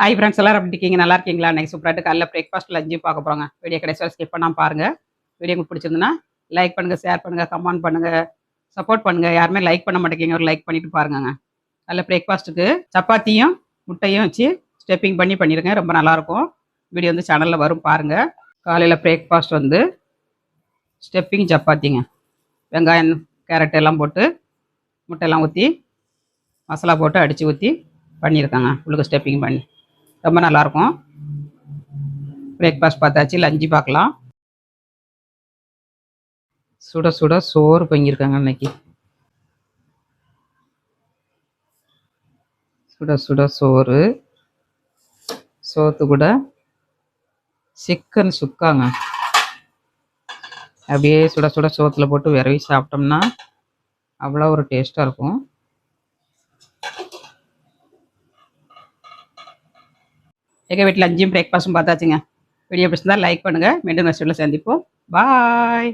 Hi friends எல்லாரும் எப்படி இருக்கீங்க? நல்லா இருக்கீங்களா? இன்னைக்கு சூப்பராட்டு காலைல பிரேக்ஃபாஸ்ட் லஞ்சும் பார்க்க போறோங்க. வீடியோ கடைசி வரை ஸ்கிப் பண்ணாம பாருங்க. வீடியோ உங்களுக்கு பிடிச்சிருந்ததுன்னா லைக் பண்ணுங்க, ஷேர் பண்ணுங்க, கமெண்ட் பண்ணுங்க, சப்போர்ட் பண்ணுங்க. யாருமே லைக் பண்ண மாட்டேங்கிறீங்க. ஒரு லைக் பண்ணிட்டு பாருங்கங்க. காலைல பிரேக்ஃபாஸ்ட்டுக்கு சப்பாத்தியும், முட்டையும் வச்சு ஸ்டெப்பிங் பண்ணியிருக்கேன். ரொம்ப நல்லாயிருக்கும். வீடியோ வந்து சேனல்ல வரும் பாருங்க. காலையில பிரேக்ஃபாஸ்ட் வந்து ஸ்டெப்பிங் சப்பாத்திங்க. வெங்காயம், கேரட் எல்லாம் போட்டு முட்டையெல்லாம் ஊற்றி மசாலா போட்டு அடித்து ஊற்றி பண்ணியிருக்கேங்க. உங்களுக்கு ஸ்டெப்பிங் பண்ணி ரொம்ப நல்லாயிருக்கும். பிரேக்ஃபாஸ்ட் பார்த்தாச்சு. லஞ்சு பார்க்கலாம். சுட சுட சோறு பொங்கியிருக்காங்க இன்னைக்கு. சுட சுட சோறு, சோத்து கூட சிக்கன் சுக்காங்க. அப்படியே சுட சுட சோத்துல போட்டு விரவி சாப்பிட்டோம்னா அவ்வளோ ஒரு டேஸ்ட்டாக இருக்கும். எங்கள் வீட்டில் லஞ்சும் பிரேக்ஃபாஸ்ட்டும் பார்த்தாச்சுங்க. வீடியோ பிடிச்சிருந்தா லைக் பண்ணுங்கள். மீண்டும் நெக்ஸ்ட் வீடியோவில் சந்திப்போம். பாய்.